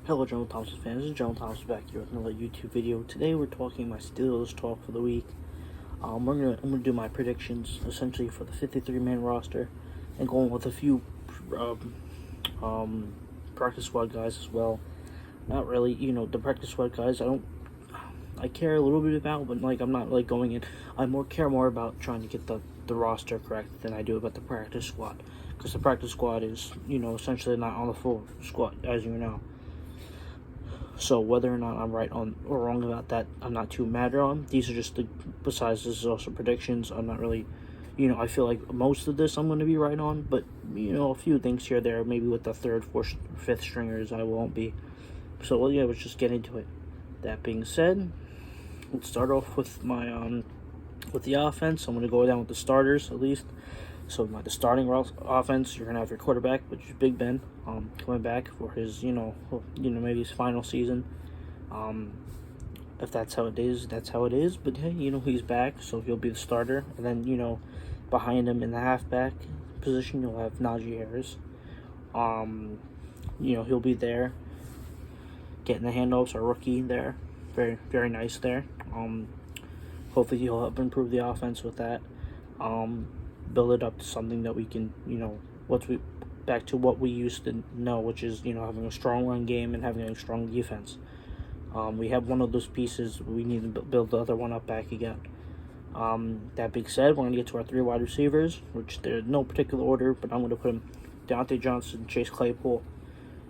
Hello, General Thompson fans. This is General Thompson back here with another YouTube video. Today we're talking my Steelers talk for the week. I'm gonna do my predictions essentially for the 53-man roster, and going with a few practice squad guys as well. Not really, the practice squad guys. I care a little bit about, but I'm not going in. I care more about trying to get the roster correct than I do about the practice squad, because the practice squad is essentially not on the full squad, as you know. So whether or not I'm right on or wrong about that, I'm not too mad on. These are just besides this is also predictions. I'm not really, I feel like most of this I'm going to be right on, but a few things here or there, maybe with the third, fourth, fifth stringers I won't be. So let's just get into it. That being said, let's start off with my with the offense. I'm going to go down with the starters at least. So the starting offense, you're gonna have your quarterback, which is Big Ben, coming back for his, maybe his final season. If that's how it is, that's how it is. But hey, he's back, so he'll be the starter. And then behind him in the halfback position, you'll have Najee Harris. He'll be there, getting the handoffs. Our rookie there, very very nice there. Hopefully he'll help improve the offense with that. Build it up to something that we can, back to what we used to know, which is, having a strong run game and having a strong defense. We have one of those pieces. We need to build the other one up back again. That being said, we're going to get to our three wide receivers, which they're in no particular order, but I'm going to put them Deontay Johnson, Chase Claypool,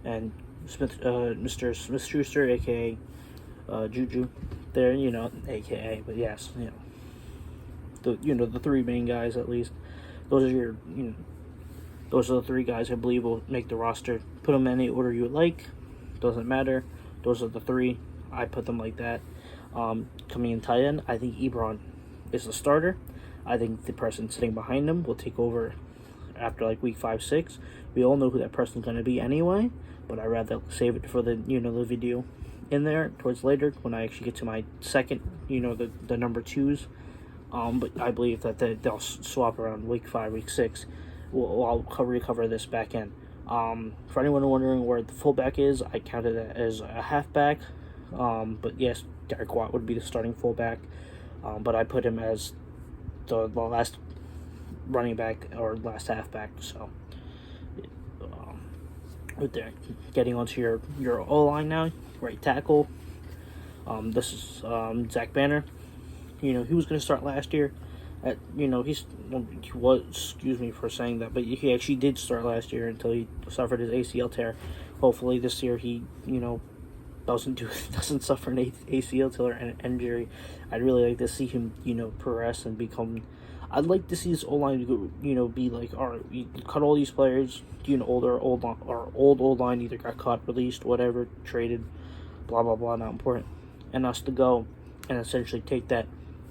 and Mr. Smith-Schuster, a.k.a. Juju. There, a.k.a., but yes, the three main guys at least. Those are those are the three guys I believe will make the roster. Put them in any order you would like. Doesn't matter. Those are the three. I put them like that. Coming in tight end, I think Ebron is the starter. I think the person sitting behind him will take over after week 5, 6. We all know who that person's going to be anyway, but I'd rather save it for the the video in there towards later when I actually get to my second, the number 2s. But I believe that they'll swap around week 5, week 6. I'll recover this back end. For anyone wondering where the fullback is, I counted it as a halfback. But yes, Derek Watt would be the starting fullback. But I put him as the last running back or last halfback. So, right there. Getting onto your O-line now, right tackle. This is Zach Banner. He was going to start last year. He was, excuse me for saying that, but he actually did start last year until he suffered his ACL tear. Hopefully this year he, doesn't suffer an ACL tear or an injury. I'd really like to see him, progress and become. I'd like to see his O-line, be like, all right, you cut all these players, old line either got cut, released, whatever, traded, blah blah blah, not important, and us to go and essentially take that.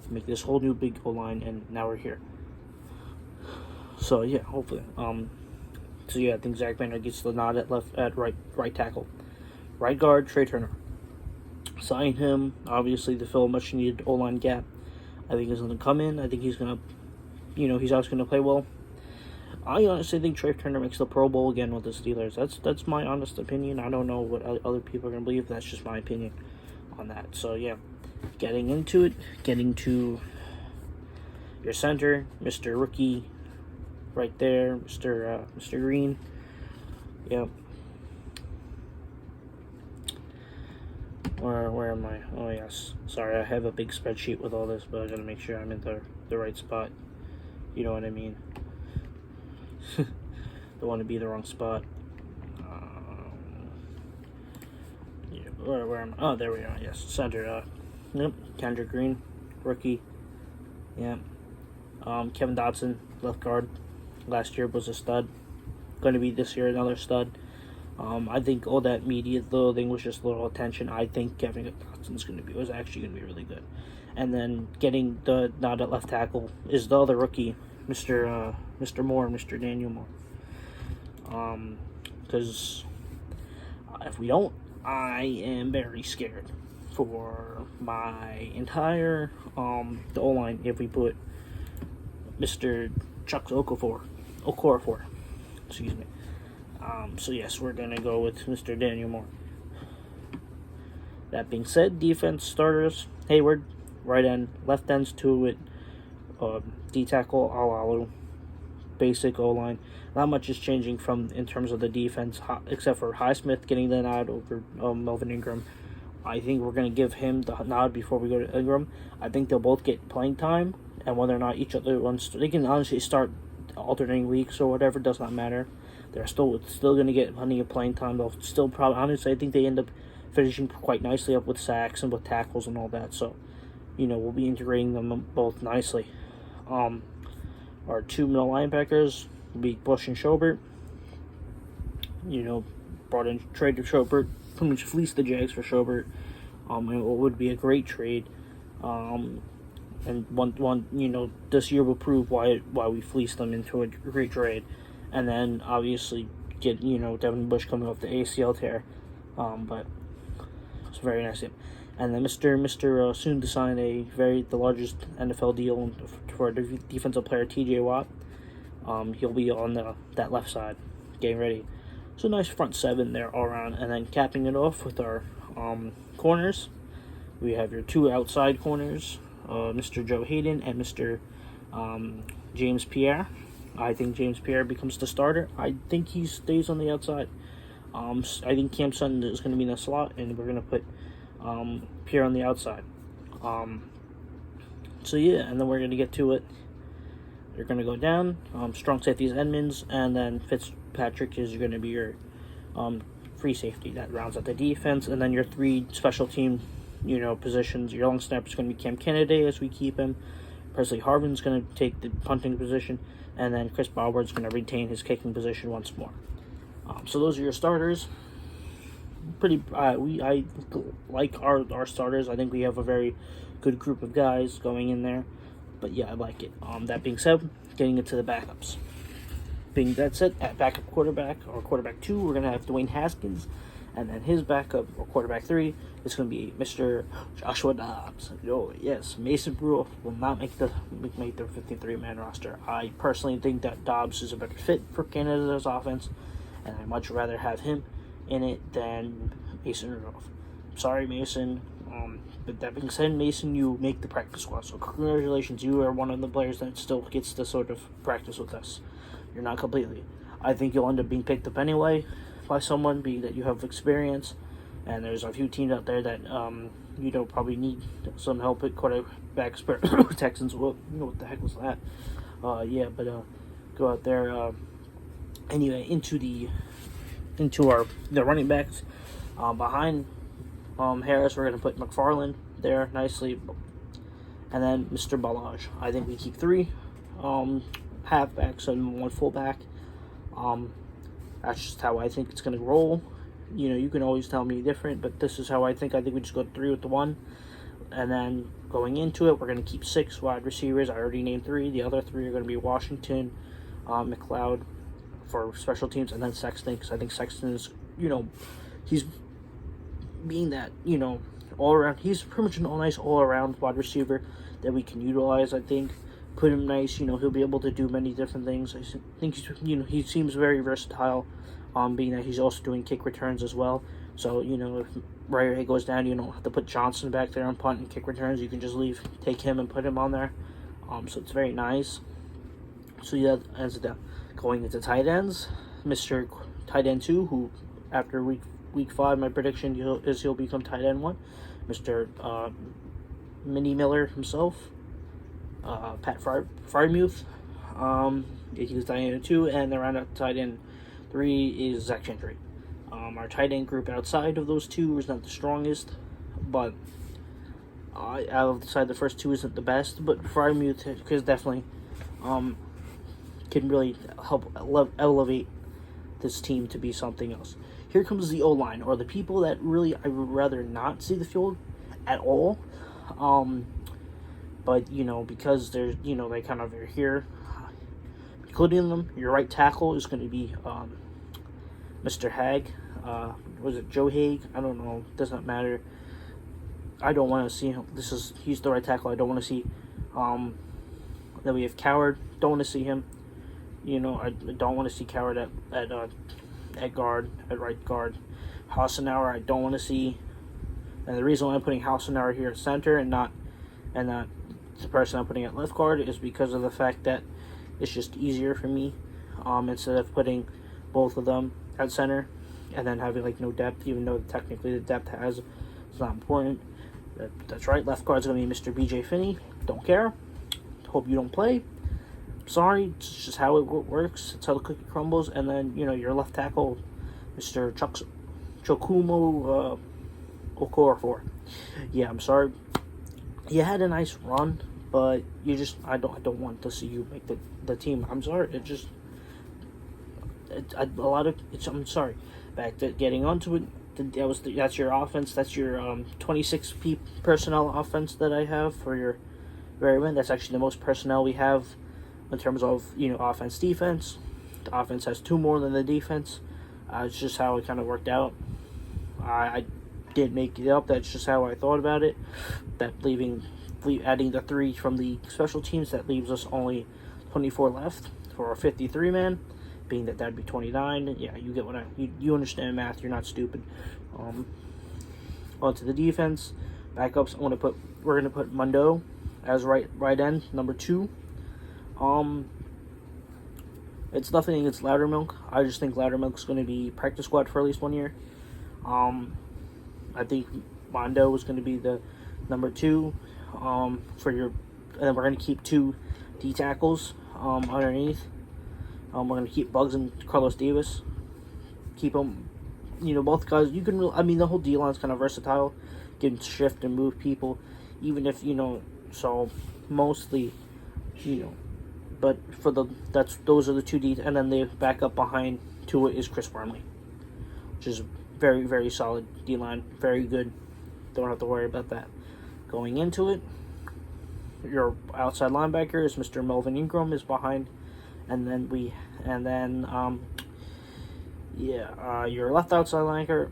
Make this whole new big O-line, and now we're here. So yeah, hopefully. I think Zach Banner gets the nod at right tackle. Right guard, Trey Turner. Sign him, obviously, to fill a much needed O-line gap. I think he's going to come in. I think he's going to, he's always going to play well. I honestly think Trey Turner makes the Pro Bowl again with the Steelers. That's my honest opinion. I don't know what other people are going to believe. That's just my opinion on that. So yeah. Getting into it, getting to your center, Mr. Rookie, right there, Mr. Green. Yep. Where am I? Oh yes. Sorry, I have a big spreadsheet with all this, but I gotta make sure I'm in the right spot. You know what I mean? Don't want to be the wrong spot. Where am I? Oh, there we are. Yes, center. Yep, Kendrick Green, rookie. Yeah. Kevin Dodson, left guard. Last year was a stud. Going to be this year another stud. I think all that media little thing was just a little attention. I think Kevin Dodson's was actually going to be really good. And then getting the nod at left tackle is the other rookie, Mr. Moore, Mr. Daniel Moore. Because if we don't, I am very scared for my entire the O-line if we put Mr. Chuck Okorafor, excuse me. So yes, we're gonna go with Mr. Daniel Moore. That being said, defense starters: Hayward, right end, left ends two with D tackle Alalu, basic O line. Not much is changing from in terms of the defense, except for Highsmith getting the nod over Melvin Ingram. I think we're going to give him the nod before we go to Ingram. I think they'll both get playing time, and whether or not each other runs, they can honestly start alternating weeks or whatever. Does not matter. They're still going to get plenty of playing time. They'll still probably, honestly, I think they end up finishing quite nicely up with sacks and with tackles and all that. So, we'll be integrating them both nicely. Our two middle linebackers will be Bush and Schobert. Brought in Trey Turner, pretty much fleeced the Jags for Schobert. It would be a great trade. And this year will prove why we fleeced them into a great trade. And then obviously get Devin Bush coming off the ACL tear. But it's very nice. And then Mr. soon to sign the largest NFL deal for a defensive player, T.J. Watt. He'll be on that left side, getting ready. So nice front seven there all around. And then capping it off with our corners, we have your two outside corners, Mr. Joe Hayden and Mr. James Pierre. I think James Pierre becomes the starter. I think he stays on the outside. I think Cam Sutton is going to be in the slot, and we're going to put Pierre on the outside. So yeah, and then we're going to get to it. They're going to go down. Strong safety is Edmonds, and then Fitzpatrick is going to be your free safety. That rounds out the defense, and then your three special team, positions. Your long snapper is going to be Cam Kennedy as we keep him. Presley Harvin's going to take the punting position, and then Chris Bauer's going to retain his kicking position once more. So those are your starters. I like our starters. I think we have a very good group of guys going in there. But yeah, I like it. That being said, getting into the backups. Being that said, at backup quarterback or quarterback 2, we're gonna have Dwayne Haskins, and then his backup or quarterback 3 is gonna be Mr. Joshua Dobbs. Yes, Mason Rudolph will not make the 53-man roster. I personally think that Dobbs is a better fit for Canada's offense, and I'd much rather have him in it than Mason Rudolph. Sorry, Mason. But that being said, Mason, you make the practice squad. So congratulations, you are one of the players that still gets to sort of practice with us. You're not completely. I think you'll end up being picked up anyway by someone, being that you have experience. And there's a few teams out there that probably need some help at quarterback. Texans, what the heck was that? Go out there. Anyway, into the running backs. Behind Harris, we're going to put McFarland there nicely. And then Mr. Balaj. I think we keep 3 halfbacks and 1 fullback. That's just how I think it's going to roll. You can always tell me different, but this is how I think. I think we just go 3 with the 1. And then going into it, we're going to keep 6 wide receivers. I already named 3. The other 3 are going to be Washington, McLeod for special teams, and then Sexton, because I think Sexton is, he's being that, all around. He's pretty much a nice all-around wide receiver that we can utilize, I think. Put him nice, he'll be able to do many different things. I think, he seems very versatile, being that he's also doing kick returns as well. So, if Ray goes down, you don't have to put Johnson back there on punt and kick returns. You can just take him and put him on there. So it's very nice. So yeah, as going into tight ends, Mr. Tight End 2, who after week 5, my prediction he'll become tight end 1. Mr. Mini Miller himself, Pat Frymuth, he's tight end 2, and the roundup tight end 3 is Zach Gentry. Our tight end group outside of those 2 is not the strongest, but out of the first 2 isn't the best, but Frymuth is definitely can really help elevate this team to be something else. Here comes the O-line, or the people that really I would rather not see the field at all. But, because they're, they kind of are here, including them. Your right tackle is going to be Mr. Haig. Was it Joe Haig? I don't know. Does not matter. I don't want to see him. He's the right tackle. I don't want to see. Then we have Coward. Don't want to see him. I don't want to see Coward at right guard. Hassenauer, I don't want to see. And the reason why I'm putting Hausenauer here at center and not the person I'm putting at left guard is because of the fact that it's just easier for me, instead of putting both of them at center and then having like no depth, even though technically the depth it's not important. That's right, left guard's going to be Mr. BJ Finney. Don't care. Hope you don't play. Sorry, it's just how it works. It's how the cookie crumbles. And then, your left tackle, Mr. Chokumo Okorafor. Yeah, I'm sorry. You had a nice run, but I don't want to see you make the team. I'm sorry. I'm sorry. Back to getting onto it. That's your offense. That's your 26 personnel offense that I have for your very win. That's actually the most personnel we have in terms of offense defense. The offense has 2 more than the defense. It's just how it kind of worked out. I didn't make it up. That's just how I thought about it. That adding the 3 from the special teams, that leaves us only 24 left for a 53 man. Being that'd be 29. Yeah, you get what you understand math. You're not stupid. Onto the defense, backups. We're gonna put Mundo as right end, number 2. It's nothing against Loudermilk. I just think Loudermilk's going to be practice squad for at least 1 year. I think Mondo is going to be the number 2 and then we're going to keep 2 D tackles underneath. We're going to keep Bugs and Carlos Davis. Keep them, both guys. You can, the whole D line's kind of versatile. Can shift and move people, even if so mostly, but those are the 2 D, and then the backup behind Tua is Chris Wormley, which is very, very solid D line, very good. Don't have to worry about that. Going into it, your outside linebacker is Mr. Melvin Ingram is behind, and then your left outside linebacker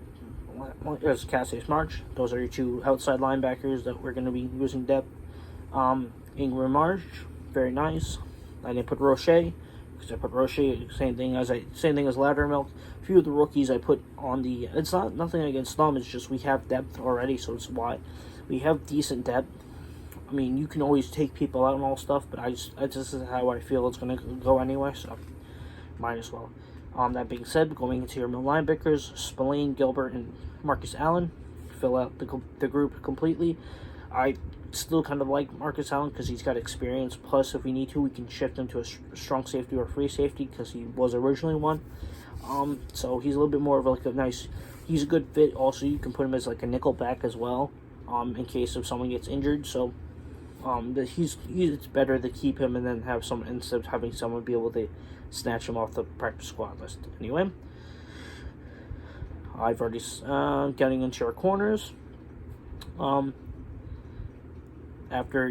is Cassius March. Those are your 2 outside linebackers that we're going to be using depth. Ingram March, very nice. I didn't put Roche because I put Roche same thing as Loudermilk. A few of the rookies I put on the. It's nothing against them. It's just we have depth already, so it's why we have decent depth. You can always take people out and all stuff, but this is how I feel it's gonna go anyway. So might as well. That being said, going into your middle linebackers, Spillane, Gilbert, and Marcus Allen fill out the group completely. I still kind of like Marcus Allen because he's got experience. Plus, if we need to, we can shift him to a strong safety or free safety because he was originally one. So he's a little bit more of he's a good fit. Also, you can put him as like a nickel back as well, in case if someone gets injured. So, it's better to keep him and then have someone instead of having someone be able to snatch him off the practice squad list. Anyway, I've already getting into our corners. After,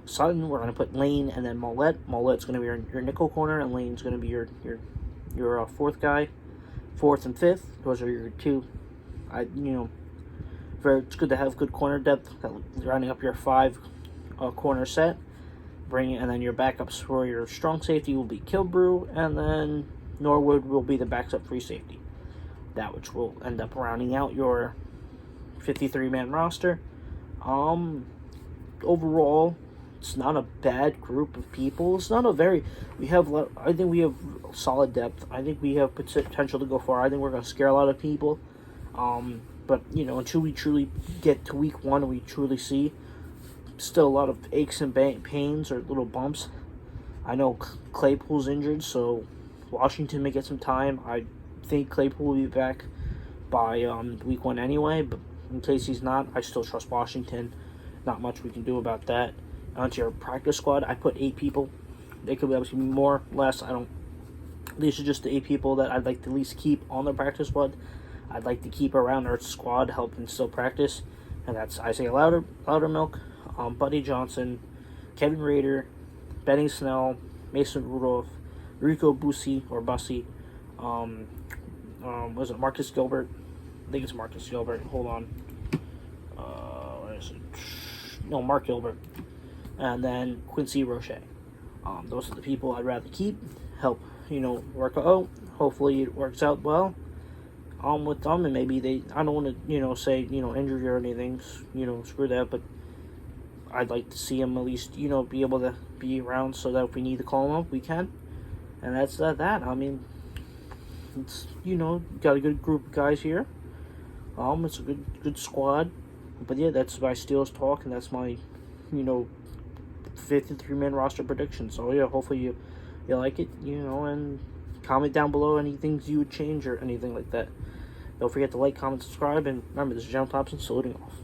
Sutton, we're going to put Lane and then Mollett. Mollett's going to be your nickel corner, and Lane's going to be your 4th guy. 4th and 5th, those are your 2. It's good to have good corner depth, rounding up your 5 corner set. And then your backups for your strong safety will be Kilbrew, and then Norwood will be the backup free safety. That which will end up rounding out your 53-man roster. Overall, it's not a bad group of people. It's not I think we have solid depth. I think we have potential to go far. I think we're going to scare a lot of people. But, until we truly get to week 1 and we truly see, still a lot of aches and pains or little bumps. I know Claypool's injured, so Washington may get some time. I think Claypool will be back by week 1 anyway, but in case he's not, I still trust Washington. Not much we can do about that. Onto your practice squad, I put 8 people. They could be more, less. These are just the 8 people that I'd like to at least keep on the practice squad. I'd like to keep around our squad, help them still practice. And that's Isaiah Loudermilk, Buddy Johnson, Kevin Rader, Benny Snell, Mason Rudolph, Rico Bussy, was it Marcus Gilbert? I think it's Marcus Gilbert. Hold on. Where is it? No, Mark Gilbert. And then Quincy Roche. Those are the people I'd rather keep. Help, work out. Hopefully it works out well. with them, and maybe I don't want to, say, injury or anything, screw that, but I'd like to see him at least, be able to be around so that if we need to call him up, we can. And that's that. I mean, it's, got a good group of guys here. It's a good squad. But yeah, that's my Steelers talk, and that's my, 53-man roster prediction. So yeah, hopefully you like it, and comment down below any things you would change or anything like that. Don't forget to like, comment, subscribe, and remember, this is John Thompson saluting off.